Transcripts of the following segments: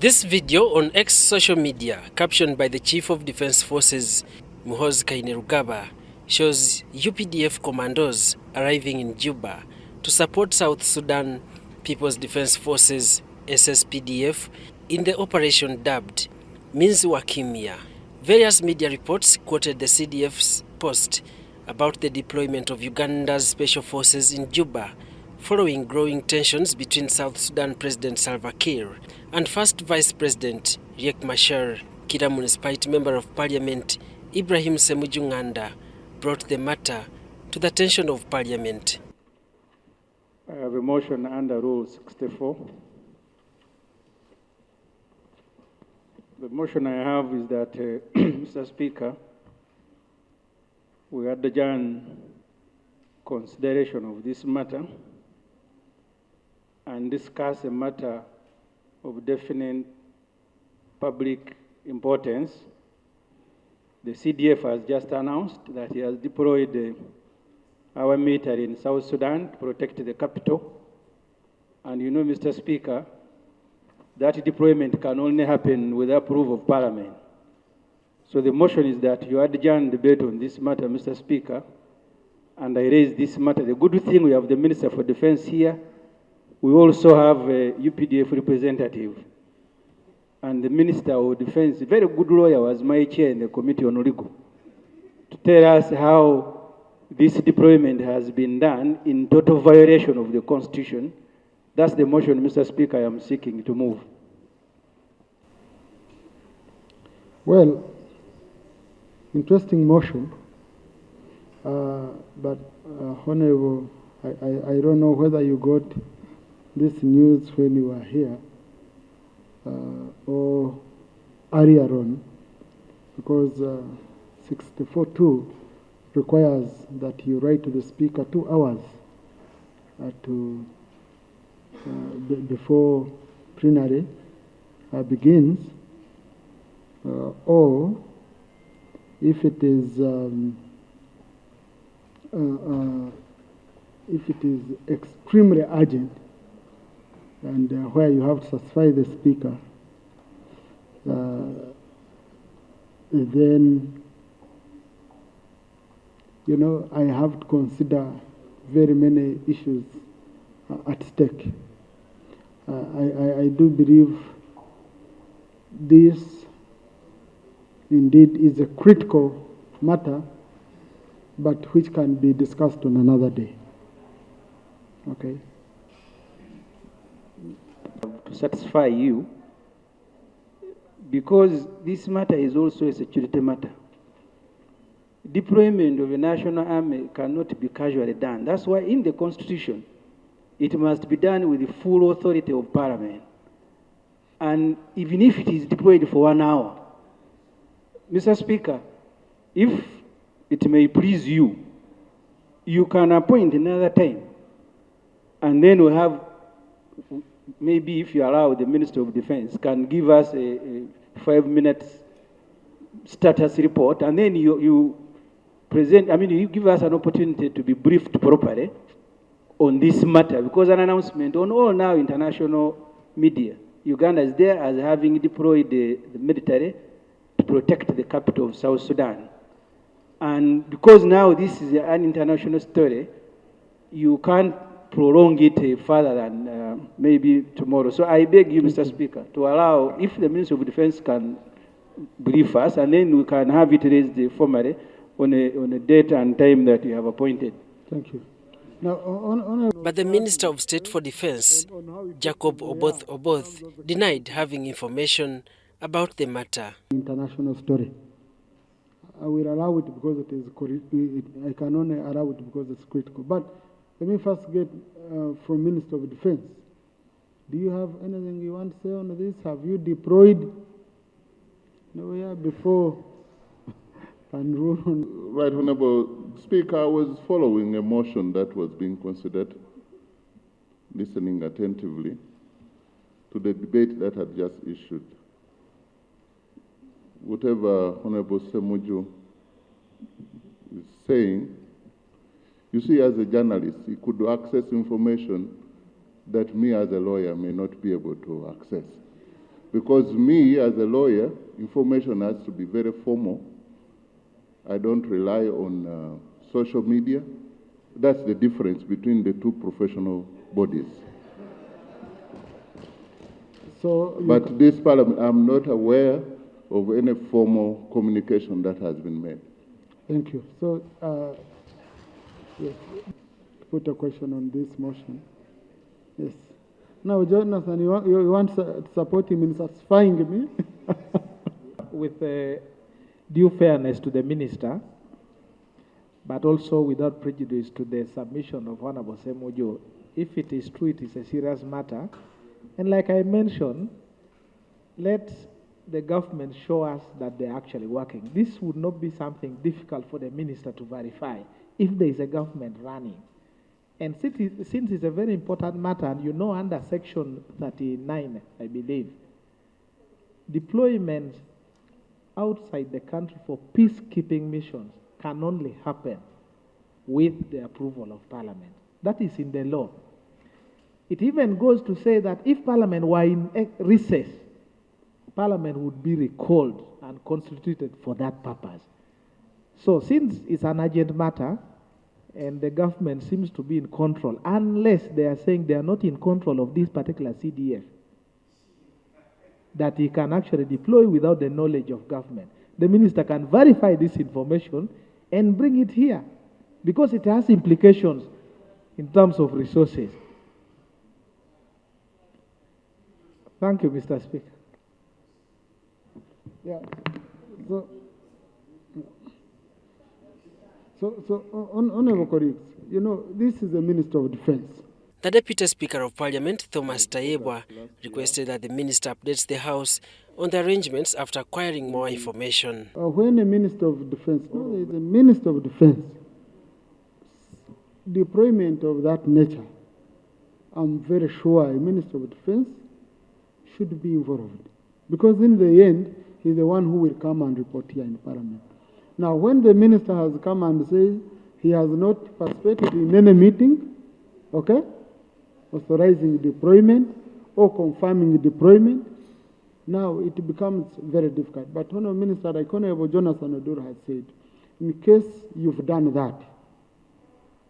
This video on X social media, captioned by the Chief of Defense Forces, Muhoozi Kainerugaba, shows UPDF commandos arriving in Juba to support South Sudan People's Defense Forces, SSPDF, in the operation dubbed Minzi wa Kimya. Various media reports quoted the CDF's post about the deployment of Uganda's special forces in Juba following growing tensions between South Sudan President Salva Kiir and First Vice President Riek Machar. Kira Municipality Member of Parliament Ibrahim Ssemujju Nganda brought the matter to the attention of Parliament. I have a motion under Rule 64. The motion I have is that, Mr. Speaker, we adjourn consideration of this matter and discuss a matter of definite public importance. The CDF has just announced that he has deployed our military in South Sudan to protect the capital. And you know, Mr. Speaker, that deployment can only happen with the approval of Parliament. So the motion is that you adjourn debate on this matter, Mr. Speaker, and I raise this matter. The good thing, we have the Minister for Defense here. We also have a UPDF representative. And the Minister of Defense, a very good lawyer, was my chair in the Committee on Legal, to tell us how this deployment has been done in total violation of the Constitution. That's the motion, Mr. Speaker, I am seeking to move. Well, interesting motion, but Honorable, I don't know whether you got this news when you were here or earlier on, because 64.2 requires that you write to the Speaker 2 hours before plenary begins, or if it is extremely urgent and where you have to satisfy the Speaker, then, you know, I have to consider very many issues at stake. I do believe this indeed is a critical matter, but which can be discussed on another day. Okay. To satisfy you, because this matter is also a security matter. Deployment of a national army cannot be casually done. That's why in the Constitution, it must be done with the full authority of Parliament. And even if it is deployed for 1 hour, Mr. Speaker, if it may please you, you can appoint another time. And then we have, maybe if you allow, the Minister of Defense can give us a 5-minute status report, and then you present, you give us an opportunity to be briefed properly on this matter, because an announcement on all now international media, Uganda is there as having deployed the military to protect the capital of South Sudan. And because now this is an international story, you can't prolong it further than maybe tomorrow. So I beg you, Mr. Speaker, to allow, if the Minister of Defense can brief us, and then we can have it raised formally on a date and time that you have appointed. Thank you. Now, But the Minister of State for Defense, Jacob Oboth Oboth, denied having information about the matter. International story. I will allow it because it is I can only allow it because it's critical. But let me first get from Minister of Defense. Do you have anything you want to say on this? Have you deployed nowhere before and rule on? Right, Honorable Speaker, I was following a motion that was being considered, listening attentively to the debate that had just issued. Whatever Honorable Ssemujju is saying, you see, as a journalist, he could access information that me as a lawyer may not be able to access. Because me, as a lawyer, information has to be very formal. I don't rely on social media. That's the difference between the two professional bodies. So but this Parliament, I'm not aware of any formal communication that has been made. Thank you. So, yes, put a question on this motion. Yes. Now, Jonathan, you want to support him in satisfying me? With due fairness to the minister, but also without prejudice to the submission of Honorable Ssemujju, if it is true, it is a serious matter. And like I mentioned, let the government show us that they're actually working. This would not be something difficult for the minister to verify if there is a government running. And since it's a very important matter, and you know under Section 39, I believe, deployment outside the country for peacekeeping missions can only happen with the approval of Parliament. That is in the law. It even goes to say that if Parliament were in recess, Parliament would be recalled and constituted for that purpose. So since it's an urgent matter, and the government seems to be in control, unless they are saying they are not in control of this particular CDF, that he can actually deploy without the knowledge of government. The minister can verify this information and bring it here, because it has implications in terms of resources. Thank you, Mr. Speaker. Yeah. So, honorable colleagues, you know, this is the Minister of Defense. The Deputy Speaker of Parliament, Thomas Tayebwa, requested that the Minister updates the House on the arrangements after acquiring more information. When a Minister of Defense, the Minister of Defense, deployment of that nature, I'm very sure a Minister of Defense should be involved. Because in the end, he's the one who will come and report here in Parliament. Now, when the Minister has come and says he has not participated in any meeting, okay, authorizing deployment or confirming deployment, now it becomes very difficult. But Honourable Minister, like Honourable Jonathan Odur has said, in case you've done that,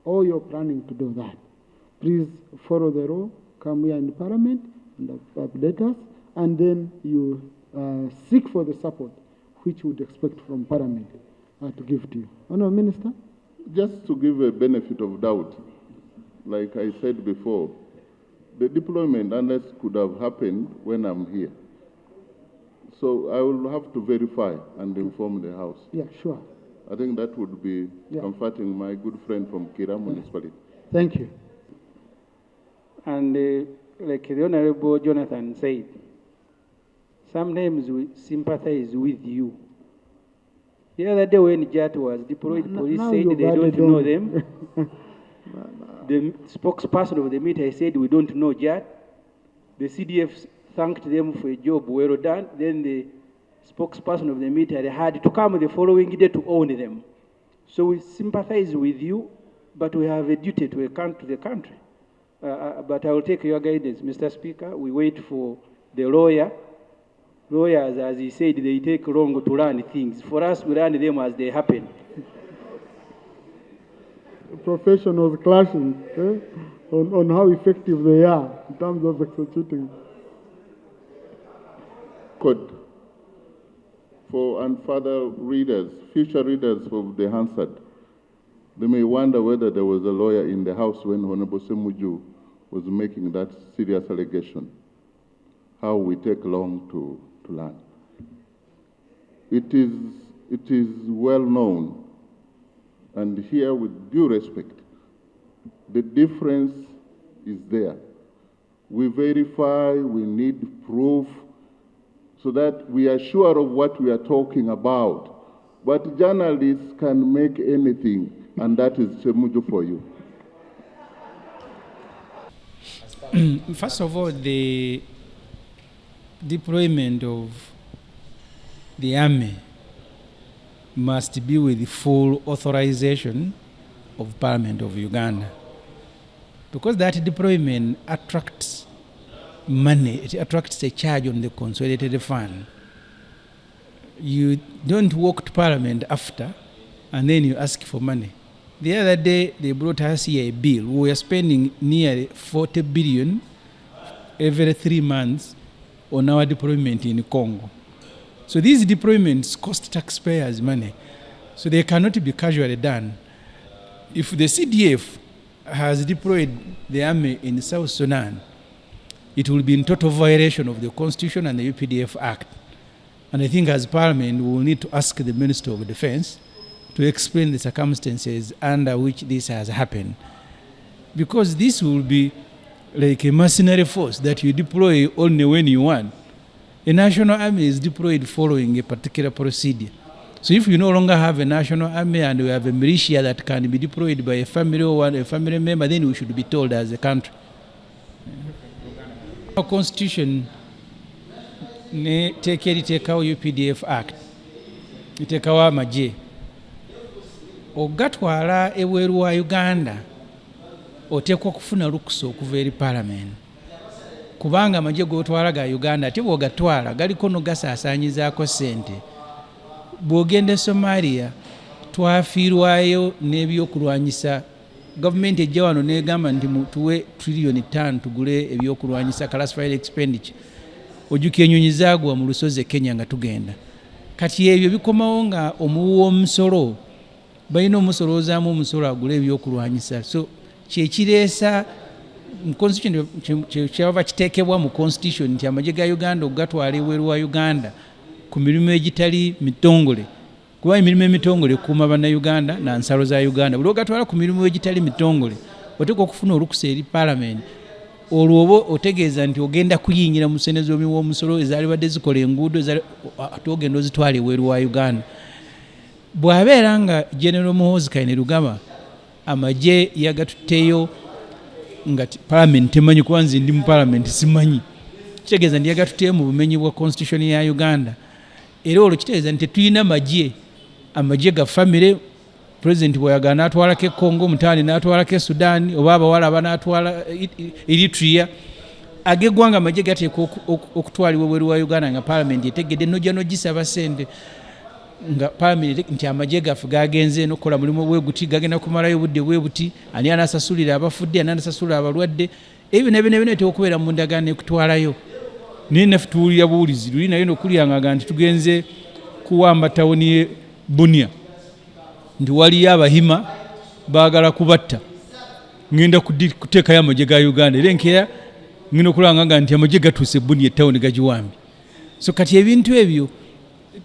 or you're planning to do that, please follow the law, come here in Parliament and update us, and then you seek for the support which you would expect from Parliament to give to you. Honourable Minister? Just to give a benefit of doubt, like I said before, the deployment, unless could have happened when I'm here. So I will have to verify and inform the House. Yeah, sure. I think that would be comforting my good friend from Kira Municipality. Thank you. And like the Honorable Jonathan said, sometimes we sympathize with you. The other day when JAT was deployed, police said they don't know them. The spokesperson of the military said we don't know JAT. The CDF thanked them for a job well done. Then the spokesperson of the military had to come the following day to own them. So we sympathize with you, but we have a duty to account to the country. But I will take your guidance, Mr. Speaker. We wait for the lawyer. Lawyers, as he said, they take long to learn things. For us, we learn them as they happen. Professionals clashing on how effective they are in terms of executing. Good. And further readers, future readers of the Hansard, they may wonder whether there was a lawyer in the House when Honorable Ssemujju was making that serious allegation. How we take long to learn. It is well known, and here with due respect, the difference is there. We verify, we need proof, so that we are sure of what we are talking about. But journalists can make anything, and that is Ssemujju for you. First of all, the deployment of the army must be with the full authorization of Parliament of Uganda, because that deployment attracts money, it attracts a charge on the consolidated fund. You don't walk to Parliament after and then you ask for money. The other day they brought us here a bill. We are spending nearly 40 billion every 3 months on our deployment in Congo. So these deployments cost taxpayers money. So they cannot be casually done. If the CDF has deployed the army in South Sudan, it will be in total violation of the Constitution and the UPDF Act. And I think as Parliament, we will need to ask the Minister of Defense to explain the circumstances under which this has happened. Because this will be like a mercenary force that you deploy only when you want. A national army is deployed following a particular procedure. So if you no longer have a national army and we have a militia that can be deployed by a family or a family member, then we should be told as a country. Our constitution take our UPDF Act, take our maje. Ogatwala eweru wa Uganda otekwa kufuna lukusa okuva eri Parliament. Kubanga amaje gotwala ga Uganda ate bwogatwala galiko no gasaasaanyizaako ssente. Bwogende Somalia twafiirwayo n'ebyokulwanyisa. Gavumenti ejja wano n'egamba nti tuwe trillion 5 tugule ebyokulwanyisa classified expenditure. Ojjukira ennyonyi zaagwa mu lusozi e Kenya nga tugenda. Kati ebyo bikomawo nga omuwi w'omusolo balina omusolozaamu omusolo agula ebyokulwanyisa. So kyekireesa kyava kiteekebwa mu constitution nti amagye ga Uganda ogatwala eweru wa Uganda ku mirimu egitali mitongole. Kuba emirimu emitongole kuuma bannayuganda na nsalo za Uganda. Buli ogatwala ku mirimu egitali mitongole oteekwa okufuna olukusa eri Parliament. Olwo oba otegeeza nti ogenda kuyingira mu ssente z'omuwi w'omusolo ezaalibadde zikola enguudo ate ogenda ozitwala eweru wa Uganda. Bw'abeera nga General Muhoozi Kainerugaba amagye yagatutteyo nga Parliament temanyi, kuba nze ndi mu Parliament simanyi, kitegeeza nti yagatutteyo mu bumenyi bwa Constitution ya Uganda. Era olwo kitegeeza nti tetulina amagye ga famire. President bw'ayagala n'atwalako Congo, mutaani n'atwalako SUDAN, oba abawala n'atwala Eritrea. Ag'eggwanga amagye gateekwa okutwalibwa eweru wa Uganda nga Parliament etegedde nojja nogisaba ssente nga Parliament nti amagye gaffe gagenze n'okukola mulimu bwe guti, gagenda kumalayo obudde bwe buti, ani anasasulira abafudde, ani anasasulira abalwadde. Ebyo nebyo biteekwa okubeera mu ndagaano ekutwalayo. Naye naffe tuwulira buwulizi luli naye n'okulyanga nti tugenze kuwamba tawuni ye Bunia nti waliyo abahima baagala kubatta, ngenda kuteekayo amagye ga Uganda era enkeera ngenda okulanga nti amagye gatuuse Bunia etawuni gagiwambye. So kati ebintu ebyo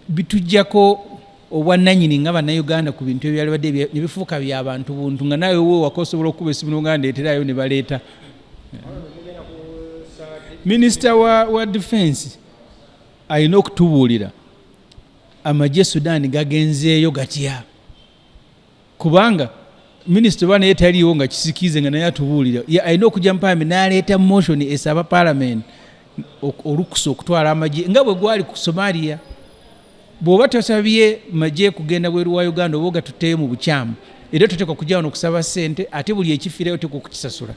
bitujjako obwannannyini nga bannayuganda ku bintu ebyalibadde ne bifuuka by'abantu buntu nga naawe we waka osobola okuba essimu n'oganda eterayo ne baleeta. Minister wa Defense alina okutubuulira amagye Sudan gagenzeeyo gatya, kubanga minisita oba naye taliiwo nga kisikize nga naye atubuulira. Alina okujja mu Parliament n'aleeta motion esaba Parliament olukusa okutwala amagye nga bwe gwali ku Somalia. Bw'oba tosabye magye kugenda bweru wa Uganda oba ogatutteyo mu bukyamu, era toteekwa kujja wano okusaba ssente ate buli ekifiirayo oteekwa okukisasula.